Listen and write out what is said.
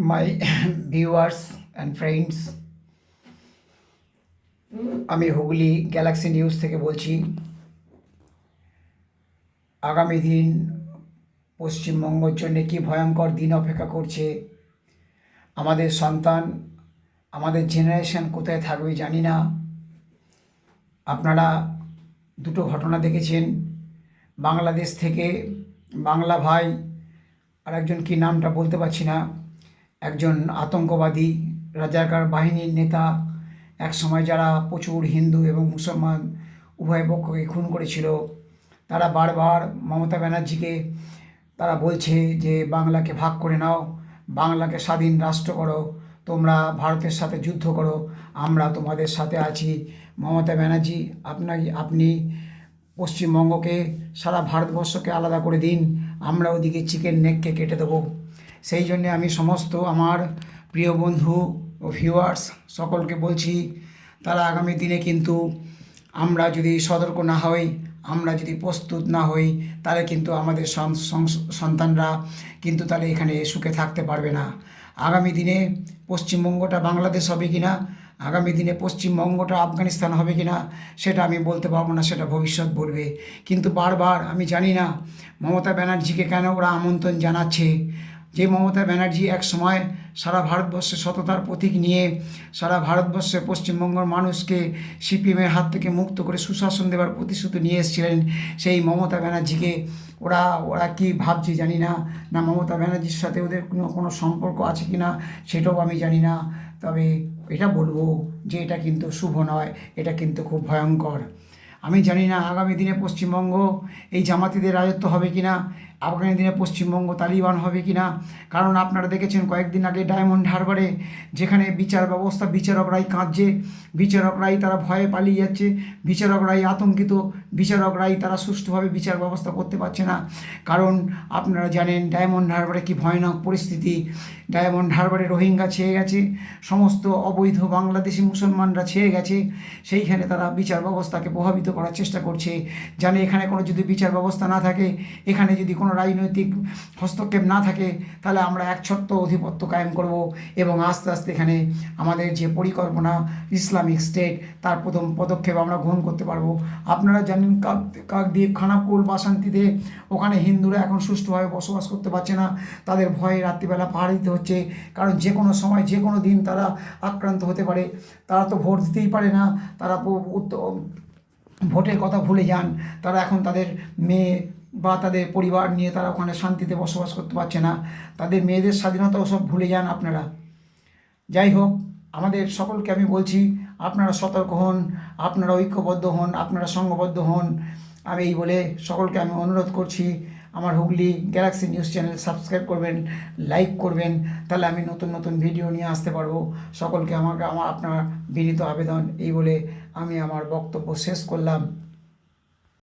My viewers and friends, আমি Hooghly Galaxy news থেকে বলছি। আগামী দিন পশ্চিমবঙ্গের জন্য কি ভয়ঙ্কর দিন অপেক্ষা করছে। আমাদের সন্তান, আমাদের জেনারেশন কোথায় থাকবে জানি না। আপনারা দুটো ঘটনা দেখেছেন। বাংলাদেশ থেকে বাংলা ভাই আর একজন কি নামটা বলতে পারছি না, একজন আতঙ্কবাদী রাজাকার বাহিনীর নেতা, এক সময় যারা প্রচুর হিন্দু এবং মুসলমান উভয় পক্ষকে খুন করেছিল, তারা বারবার মমতা ব্যানার্জিকে তারা বলছে যে বাংলাকে ভাগ করে নাও, বাংলাকে স্বাধীন রাষ্ট্র করো, তোমরা ভারতের সাথে যুদ্ধ করো, আমরা তোমাদের সাথে আছি। মমতা ব্যানার্জি, আপনি পশ্চিমবঙ্গকে, সারা ভারতবর্ষকে আলাদা করে দিন, আমরা ওদিকে চিকেন নেককে কেটে দেবো। সেই জন্যে আমি সমস্ত আমার প্রিয় বন্ধু ও ভিউয়ার্স সকলকে বলছি, তারা আগামী দিনে কিন্তু আমরা যদি সতর্ক না হই, আমরা যদি প্রস্তুত না হই, তাহলে কিন্তু আমাদের সন্তানরা কিন্তু তাহলে এখানে সুখে থাকতে পারবে না। আগামী দিনে পশ্চিমবঙ্গটা বাংলাদেশ হবে কি না, আগামী দিনে পশ্চিমবঙ্গটা আফগানিস্তান হবে কি না, সেটা আমি বলতে পারবো না, সেটা ভবিষ্যৎ বলবে। কিন্তু বারবার আমি জানি না মমতা ব্যানার্জিকে কেন ওরা আমন্ত্রণ জানাচ্ছে। যে মমতা ব্যানার্জি এক সময় সারা ভারতবর্ষে সততার প্রতীক নিয়ে সারা ভারতবর্ষে পশ্চিমবঙ্গের মানুষকে সিপিএমের হাত থেকে মুক্ত করে সুশাসন দেওয়ার প্রতিশ্রুতি নিয়ে এসেছিলেন, সেই মমতা ব্যানার্জিকে ওরা ওরা কী ভাবছে জানি না। না মমতা ব্যানার্জির সাথে ওদের কোনো সম্পর্ক আছে কি না সেটাও আমি জানি না। তবে এটা বলবো যে এটা কিন্তু শুভ নয়, এটা কিন্তু খুব ভয়ঙ্কর। আমি জানি না আগামী দিনে পশ্চিমবঙ্গ এই জামাতিদের রাজত্ব হবে কি না, আগামী দিনে পশ্চিমবঙ্গ তালিবান হবে কি না। কারণ আপনারা দেখেছেন কয়েকদিন আগে ডায়মন্ড হারবারে যেখানে বিচার ব্যবস্থা, বিচারকরাই কাঁদছে, বিচারকরাই তারা ভয়ে পালিয়ে যাচ্ছে, বিচারকরাই আতঙ্কিত, বিচারকরাই তারা সুষ্ঠুভাবে বিচার ব্যবস্থা করতে পারছে না। কারণ আপনারা জানেন ডায়মন্ড হারবারে কি ভয়ানক পরিস্থিতি। ডায়মন্ড হারবারে রোহিঙ্গা ছেয়ে গেছে, সমস্ত অবৈধ বাংলাদেশি মুসলমানরা ছেয়ে গেছে। সেইখানে তারা বিচার ব্যবস্থাকে প্রভাবিত করার চেষ্টা করছে, জানে এখানে কোনো যদি বিচার ব্যবস্থা না থাকে, এখানে যদি কোনো রাজনৈতিক হস্তক্ষেপ না থাকে, তাহলে আমরা একছত্র অধিপত্য কায়েম করব এবং আস্তে আস্তে এখানে আমাদের যে পরিকল্পনা ইসলামিক স্টেট, তার প্রথম পদক্ষেপ আমরা গ্রহণ করতে পারবো। আপনারা জানেন কাকদ্বীপ, খানাকুল, বাসন্তীতে ওখানে হিন্দুরা এখন সুষ্ঠুভাবে বসবাস করতে পারছে না, তাদের ভয়ে রাত্রিবেলা পাহাড় দিতে হচ্ছে। কারণ যে কোনো সময় যে কোনো দিন তারা আক্রান্ত হতে পারে। তারা তো ভোট দিতেই পারে না, তারা ভোটের কথা ভুলে যান। তারা এখন তাদের মেয়ে বা তাদের পরিবার নিয়ে তারা ওখানে শান্তিতে বসবাস করতে পারছে না, তাদের মেয়েদের স্বাধীনতাও সব ভুলে যান আপনারা। যাই হোক, আমাদের সকলকে আমি বলছি, আপনারা সতর্ক হন, আপনারা ঐক্যবদ্ধ হন, আপনারা সংঘবদ্ধ হন। আমি এই বলে সকলকে আমি অনুরোধ করছি, আমার Hooghly Galaxy news channel subscribe করবেন, লাইক করবেন, তাহলে আমি নতুন নতুন ভিডিও নিয়ে আসতে পারবো। সকলকে আমার আপনার বিনীত আবেদন। এই বলে আমি আমার বক্তব্য শেষ করলাম।